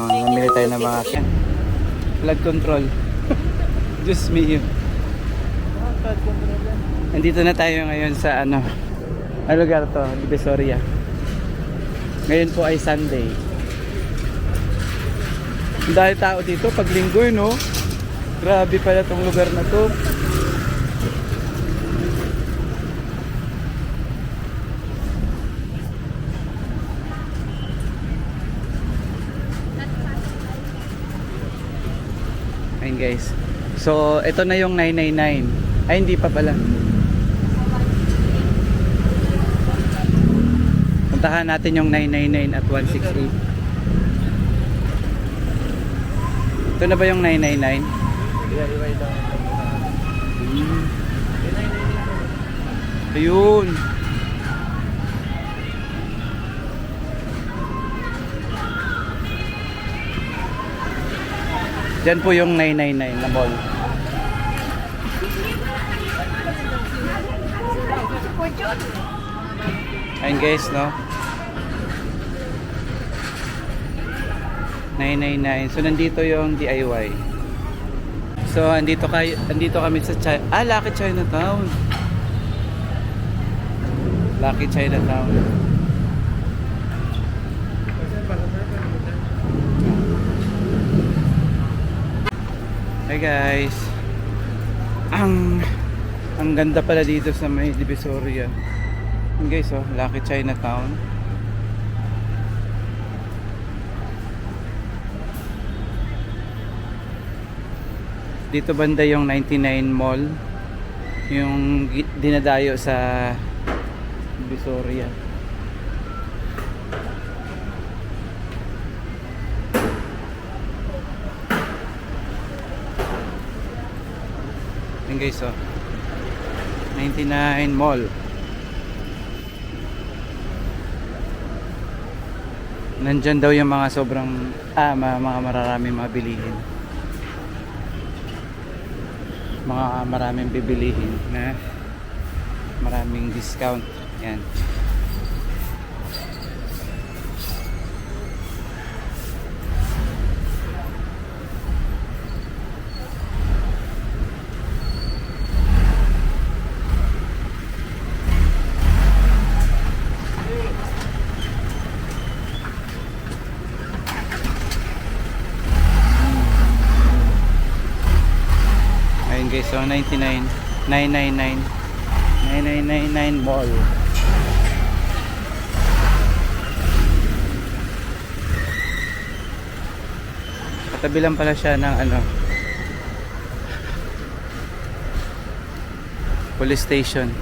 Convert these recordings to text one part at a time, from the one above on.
Namili tayo ng mga flood control. Just me you. Nandito na tayo ngayon sa ano lugar to, Divisoria. Ngayon po ay Sunday. Dahil tao dito pag linggo, no? Grabe pala tong lugar na to. Ayun guys. So, ito na yung 999. Ay, hindi pa pala. Puntahan natin yung 999 at 168. Ito na ba yung 999? Ayun. Diyan po yung 999 na mall. Ayun guys, no? 999. So nandito yung DIY. So andito kami sa Lucky Chinatown. Lucky Chinatown. Hey guys. Ang ganda pala dito sa may Divisoria. Yun guys, oh, Lucky Chinatown. Dito banda yung 99 Mall, yung dinadayo sa Divisoria. Yun guys, oh, 99 Mall. Nandyan daw yung mga sobrang mga mararaming mabilihin. Mga maraming bibilihin na maraming discount. Yan. Guys, so 999 mall. Katabi lang pala siya ng police station.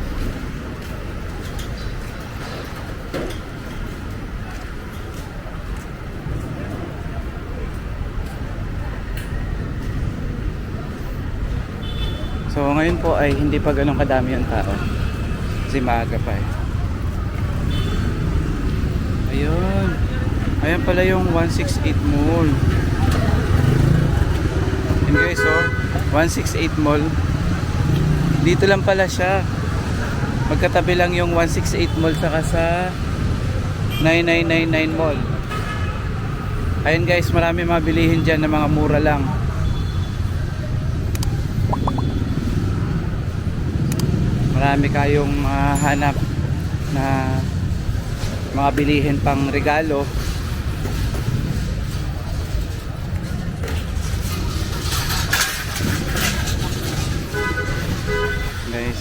So ngayon po ay hindi pa ganun kadami yung tao kasi maaga pa eh. Ayun. Ayan pala yung 168 Mall. Yun guys, oh, 168 Mall. Dito lang pala siya. Magkatabi lang yung 168 Mall saka sa 9999 Mall. Ayun guys, marami mabilihin dyan na mga mura lang. Marami kayong hanap na mga bilihin pang regalo. Guys,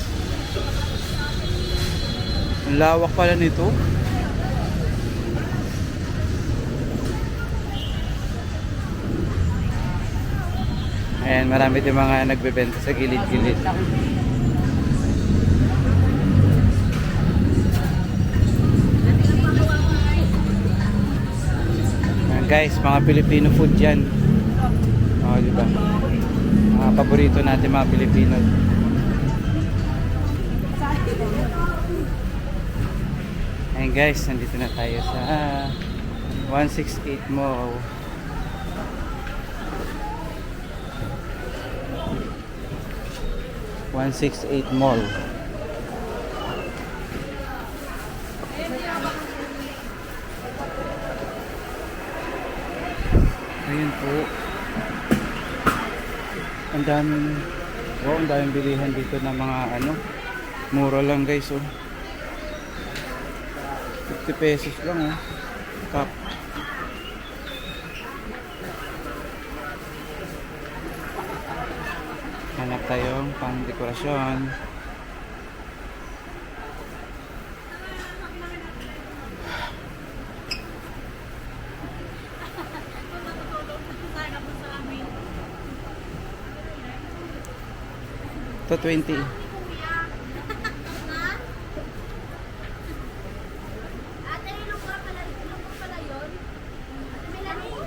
ang lawak pala nito. Ayan, marami din mga nagbebenta sa gilid-gilid. Guys, mga Filipino food yan. Diba? Mga paborito natin mga Pilipino. Ayan guys, nandito na tayo sa 168 Mall. Mall. Ayun po. Ang daming, wow, ang daming bilihan dito ng mga ano. Mura lang guys, oh. 50 pesos lang, oh. Cup. Hanap tayong pang dekorasyon. Ito 20. Ate, ilong ko pala yun. Ate Melanie.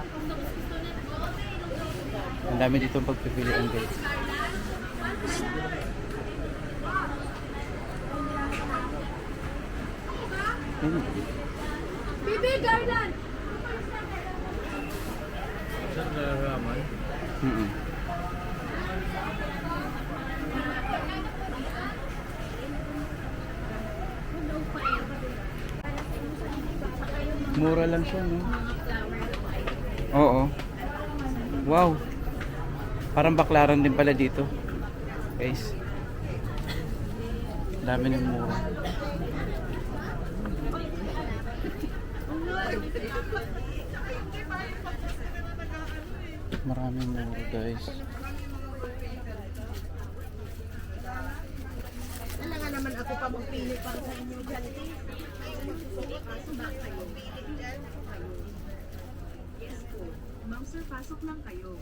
Kung gusto na. Oo, may ilong ko. Ang dami dito pagpipilian guys. Ayun. Bibi, garland. Mm-mm. Mura lang siya, no? Oo. Wow. Parang baklaran din pala dito. Guys. Dami ng mura. Maraming mura, guys. Wala nga naman ako pa magpili para sa inyo dyan. Kaso ba kayo? Yes po. Ma'am sir, pasok lang kayo.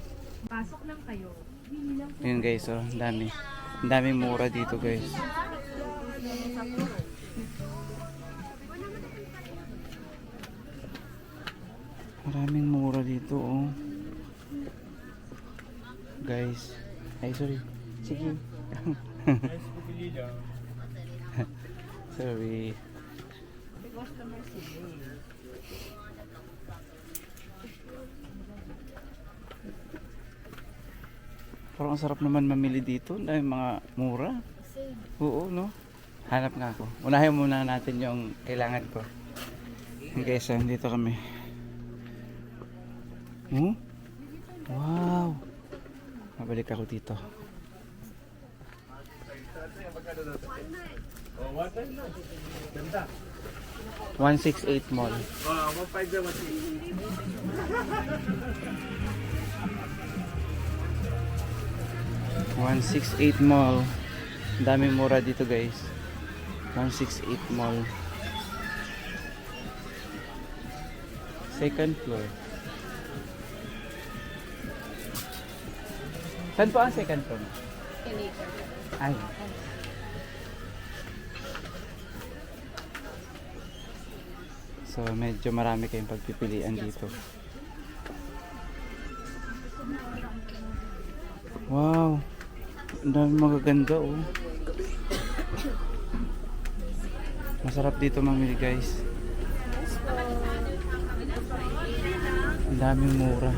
Pasok lang kayo. Hindi lang po. Yun guys, oh. Ang dami. Ang daming mura dito, guys. Maraming mura dito, oh. Guys. Ay, sorry. Sige. Sorry. Parang ang sarap naman mamili dito. Dahil mga mura. Oo, no? Hanap nga ako. Unahin muna natin yung kailangan ko. Okay, so dito kami. Wow! Mabalik ako dito. Oh, what time na? Ganda. 168 Mall. 1.5 na 168 Mall. Ang daming mura dito, guys. 168 Mall. Second floor. Saan po ang second floor? Ay. So, medyo marami kayong pagpipilian dito. Wow! Ang dami magaganda, oh. Masarap dito mamili, guys. Ang daming mura.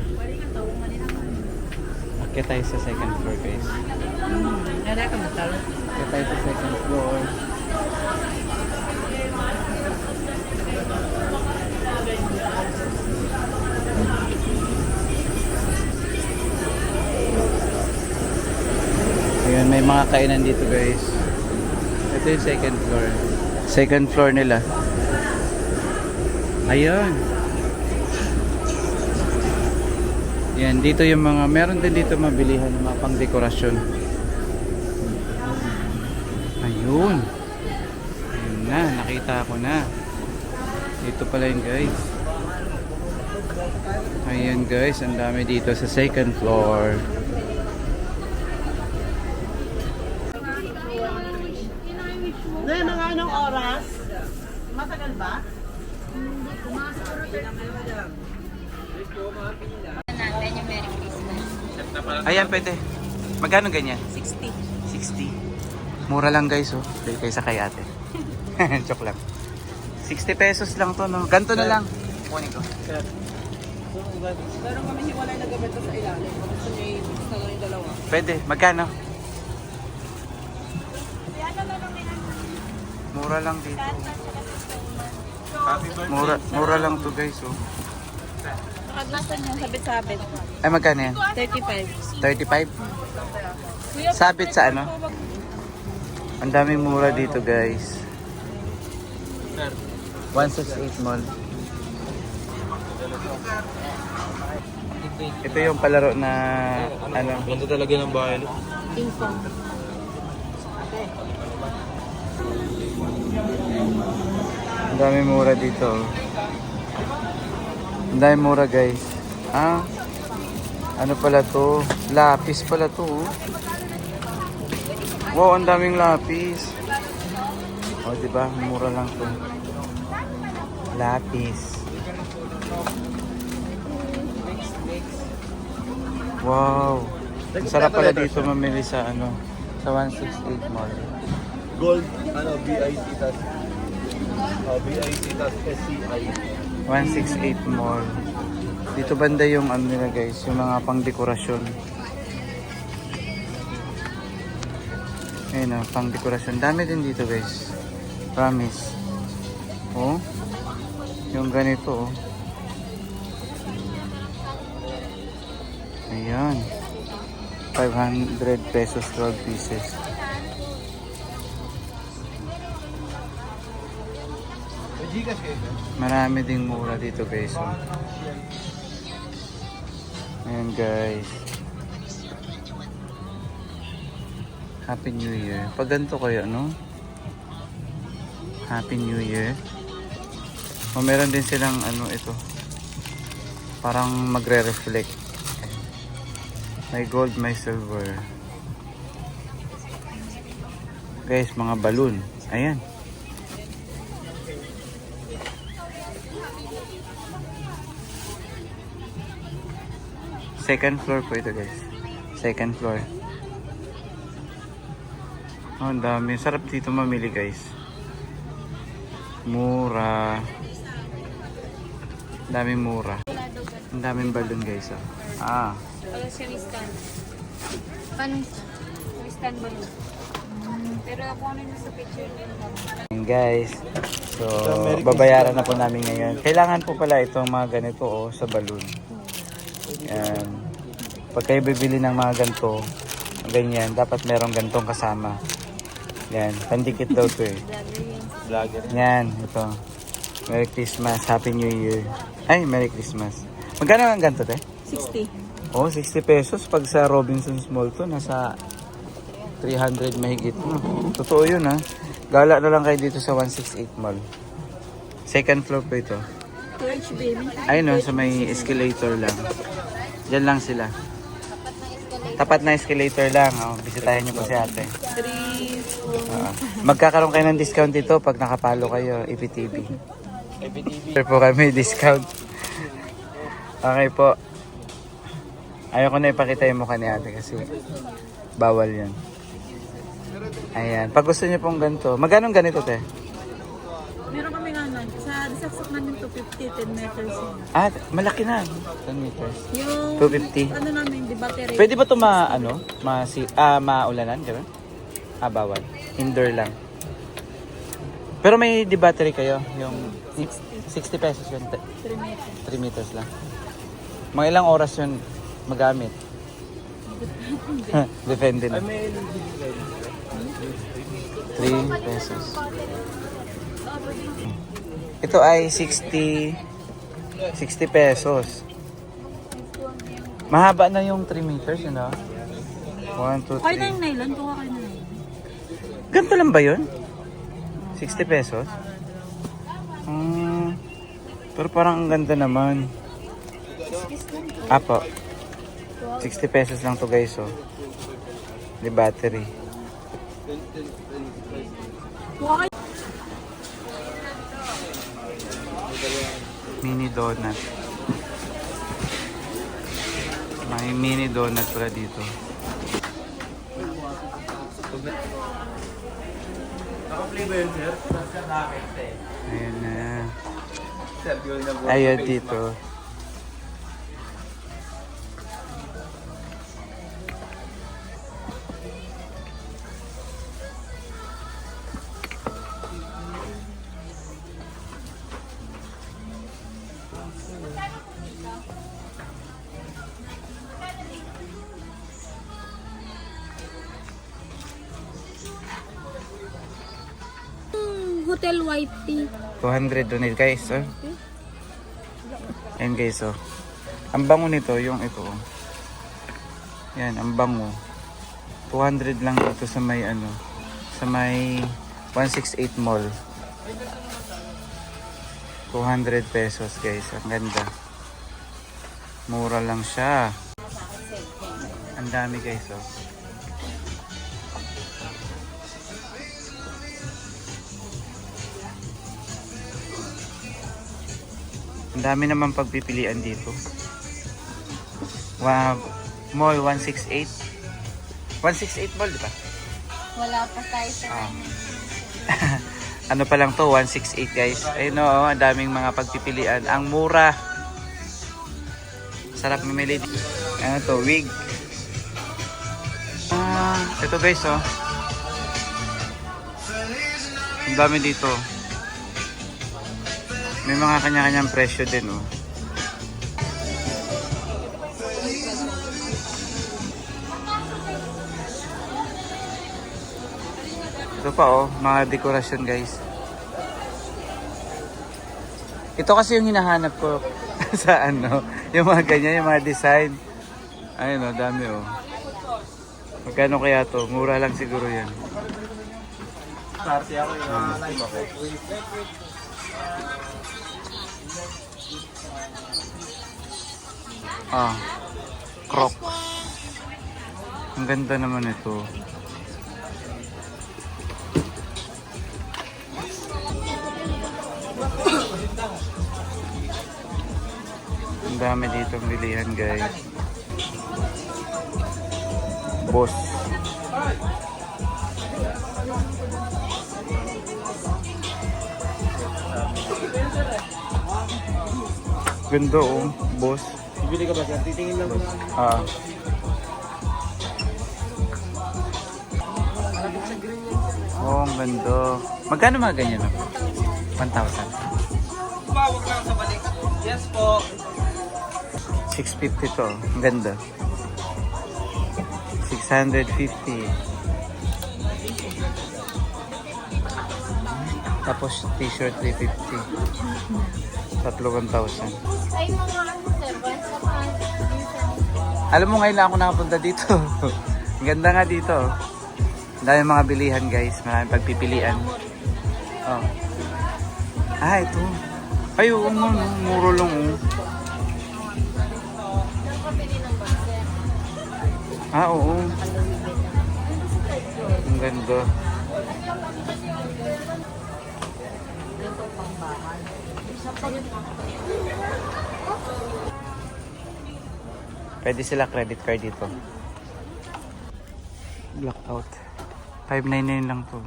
Akit tayo sa second floor, guys. Akit tayo sa second floor. Ayun, may mga kainan dito, guys. Ito yung second floor. Second floor nila. Ayun. Yan, dito yung mga, meron din dito mabilihan ng mga pang dekorasyon. Ayun. Ayun na, nakita ko na. Dito pala yun, guys. Ayun, guys, ang dami dito sa second floor. Ngayon, mga anong oras? Matagal ba? Natin yung Merry Christmas. Ayan, pwede. Magkano ganyan? 60. 60. Mura lang, guys, oh. Pwede kayo sa kay ate. Joke lang. 60 pesos lang to, no? Ganto na lang. Kunin ko. Meron kami hiwalay na gamit sa ilalim. Gusto niyo i-mix na lang yung dalawa. Pwede. Magkano? Mura lang dito. Mura lang to, guys, oh. Saka gusto nyo, sabit-sabit. Ay, magkano yan? 35. 35? Kuya, Sabit sa ano? Ang daming mura dito, guys. 168 Mall. Ito yung palaro na ano. Ganda talaga ng bahay. No? Ping pong. Ang daming mura dito. Ang daming mura, guys. Ah, ano pala to? Lapis pala to. Oh. Wow, ang daming lapis. Oh, diba? Mura lang to. Lapis. Wow. Ang sarap pala dito mamili sa ano, sa 168 Mall. Gold, ano, BIC tas. BIC tas SCI. 168 Mall. Dito banda yung ano nila, guys, yung mga pang-dekorasyon. Ayun, pang-dekorasyon. Dami din dito, guys. Promise. Oh. Yung ganito, oh. Ayan. 500 pesos, 12 pieces. Marami ding mura dito, guys. Oh. Ayan, guys. Happy New Year. Pag ganito kayo, no? Happy New Year. O, meron din silang ano ito. Parang magre-reflect. May gold, may silver. Guys, mga balloon. Ayan. Second floor po ito, guys. Second floor. Oh, ang dami. Sarap dito mamili, guys. Mura. Ang daming mura. Ang daming balloon, guys. Oh. Ah. Wala siya stand. Paano? Stand ba nun? Pero ako ano yung sa picture din. Ayan, guys. So, babayaran na po namin ngayon. Kailangan po pala itong mga ganito, oh, sa balloon. Ayan. Pag kayo bibili ng mga ganito, ganyan, dapat merong gantong kasama. Yan, pandikit daw to eh. Vlogger. Yan, ito. Merry Christmas, Happy New Year. Ay, Merry Christmas. Magkano ang ganito, te? 60. Oh, 60 pesos. Pag sa Robinson's Mall to, nasa 300 mahigit. Totoo yun, ha. Gala na lang kayo dito sa 168 Mall. Second floor po ito. 2HB. Ayun, no, sa may escalator lang. Diyan lang sila. Tapat na escalator lang. Oh, bisitahin niyo po si ate. 3, 4. Magkakaroon kayo ng discount dito pag nakapalo kayo, EPTV. Sure po kami, discount. Okay po. Ayoko na ipakita yung mukha ni ate kasi bawal yan. Ayan. Pag gusto niyo pong ganito, magkano ganito, te? Meron kami nga nun. Sa disaksak namin 250, 10 meters yun. Ah, malaki na. 10 meters. Yung 250. ano namin, di battery. Pwede ba ito maulanan? Gano'n? Ah, bawal. Indoor lang. Pero may di battery kayo? Yung 60 pesos yun. 3 meters. 3 meters lang. Mga ilang oras yun magamit? Depende na. 3 pesos. Ito ay 60 pesos. Mahaba na yung 3 meters, yun ah. 1, 2, Kaya na 3. yung nylon, kuha kayo na nylon. Ganito lang ba yun? 60 pesos? Pero parang ang ganda naman. Apo. 60 pesos lang to, guys, oh. Di battery. Kuha kayo. Mini donut. May mini donut pala dito. Naka-flavor yun, sir? Ayan na. Sir, yun na po. Ayan dito. Hotel White Tea. 200 donate guys. Oh. Ayan guys, oh. Ang bango nito, yung ito. Oh. Yan, ang bango. 200 lang ito sa may ano, sa may 168 Mall. 200 pesos guys. Ang ganda. Mura lang siya. Ang dami guys, oh. Ang dami naman pagpipilian dito. Wow. Mall 168. 168 Mall, di ba? Wala pa tayo sa Ano pa lang to, 168 guys. Ayun o, ang daming mga pagpipilian. Ang mura. Sarap mamili. Ano to, wig. Ito guys, oh. Ang dami dito. May mga kanya-kanyang presyo din, oh. Ito pa, oh, mga dekorasyon, guys. Ito kasi yung hinahanap ko sa ano, yung mga ganyan, yung mga design. Ayun, oh, dami, oh. Magkano kaya to? Mura lang siguro yan. Party ako yung live ako. Crocs. Ang ganda naman ito. Ang dami dito bilihan guys. Boss. Ganda oh, boss. Bibili ka ba sir? Titingin lang muna. Oh, ang ganda. Magkano mga ganyan? 1,000. Tumawag lang sa balik. Yes po. 650 to. Ang ganda. 650. Tapos t-shirt 350. Tatlo 1,000. Ay, mga ano, sir. Once a month. Alam mo ngayon lang ako nakapunta dito. Ang ganda nga dito. Ang dami mga bilihan guys. Maraming pagpipilian. Oh. Ito. Ay, oo nga. No. Muro lang. Oh. Oo. Ang ganda. Pwede sila credit card dito. Blackout. 599 lang to.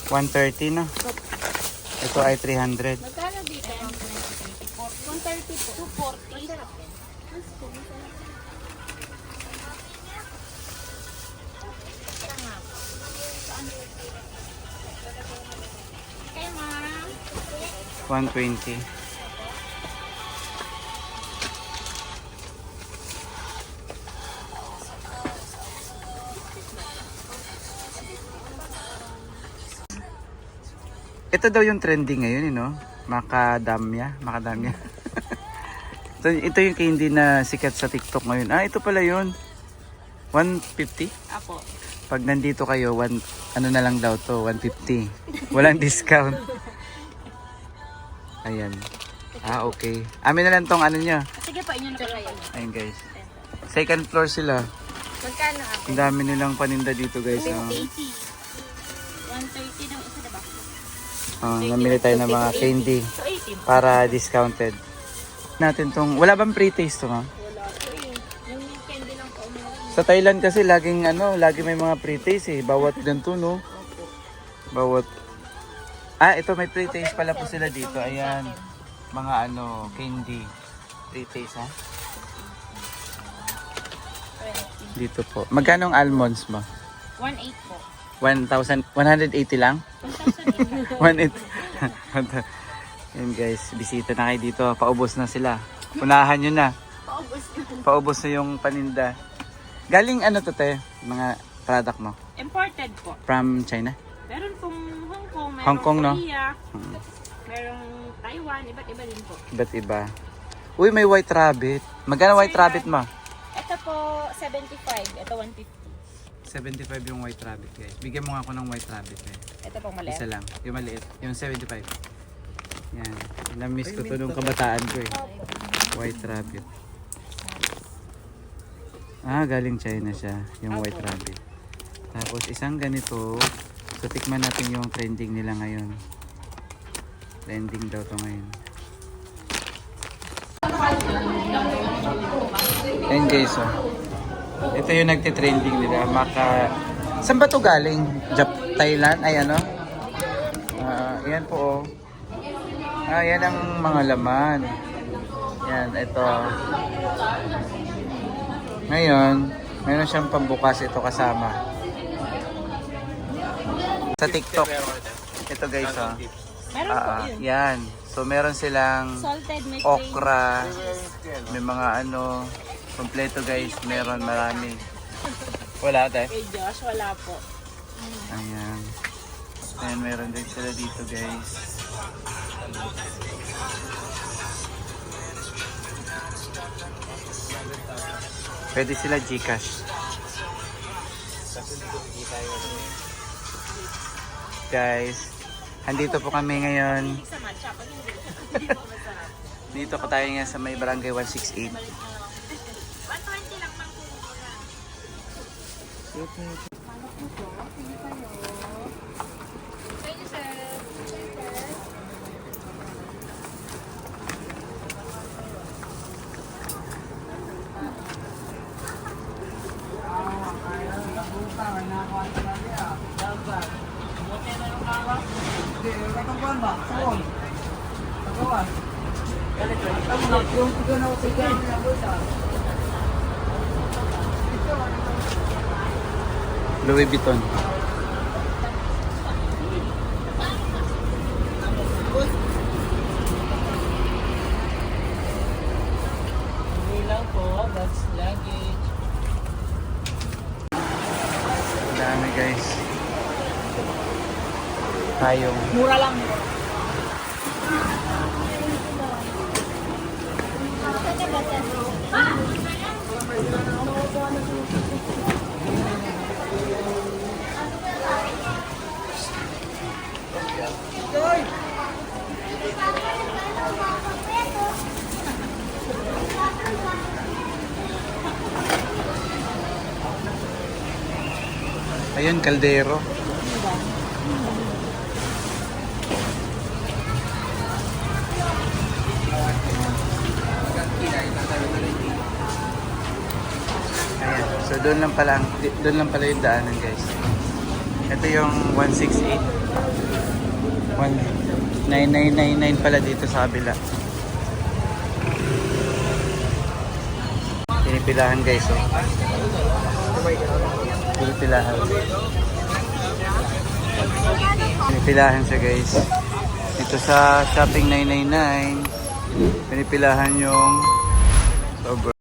$130 na. Ito ay 300. Magkano dito? 130 po. 240. Kaya ma'am. 120. Ito daw yung trending ngayon, no? Macadamia. ito yung candy na sikat sa TikTok ngayon. Ito pala yun. 150? Apo. Pag nandito kayo, ano na lang daw to, 150. Walang discount. Ayan. Okay. Amin na lang tong ano nyo. Sige pa, inyo na kayo. Ayun guys. Second floor sila. Magkano ako? Ang dami nilang paninda dito guys. 130 ng isa, diba? Namili tayo ng mga candy So, 18. para discounted. Natin tong, wala bang pre-taste to, ha? Wala po eh. Yung candy lang po umilang. Sa Thailand kasi laging lagi may mga pre-taste eh. Bawat ganito, no? Bawat ito may pre-taste pala po sila dito. Ayan. Mga candy. Pre-taste, ha? Dito po. Magkano ang almonds mo? 1.8 po. 1,000, 180 lang? 180. Yan guys, bisita na kayo dito. Paubos na sila. Unahan nyo na. Paubos na yung paninda. Galing ano to te? Mga product mo? Imported po. From China? Meron pong Hong Kong, merong Hong Kong, no? Korea, merong Taiwan, iba't iba din po. Iba't iba. Uy, may white rabbit. Magkano white rabbit mo? Ito po, 75. Ito, 150. 75 yung white rabbit guys. Bigyan mo nga ako ng white rabbit eh. Ito pong maliit. Isa lang. Yung maliit. Yung 75. Yan. Na-miss ko to nung kabataan ko eh. White rabbit. Ah, galing China siya. Yung white rabbit. Tapos isang ganito. So tikman natin yung trending nila ngayon. Trending daw to ngayon. Ayan guys oh. Ito yung nagtitrending nila. Saan ba to galing? Thailand? Ay ano? Yan po oh. Yan ang mga laman. Yan, ito. Ngayon, meron siyang pambukas ito kasama. Sa TikTok. Ito guys oh. Meron po yun. Yan. So meron silang Salted, may okra, may mga ano, kompleto guys, meron marami. Wala tayo? Kay Josh, wala po. Ayan. Ayan, meron din sila dito guys. Pwede sila Gcash. Guys, andito po kami ngayon. Sa matcha, pag hindi po masarap. Dito ko tayo nga sa may barangay 168. 120 lang mang puno na. Thank you, sir. Louis Vuitton. Dami guys. Tayong. Mura lang. Ayun, kaldero. Ayan. So doon lang pala yung daanan guys. Ito yung 168. 9999 pala dito sa kabila. Pinipilahan guys oh. Pinipilahan. Pinipilahan siya guys. Dito sa Shopping 999 pinipilahan yung sober.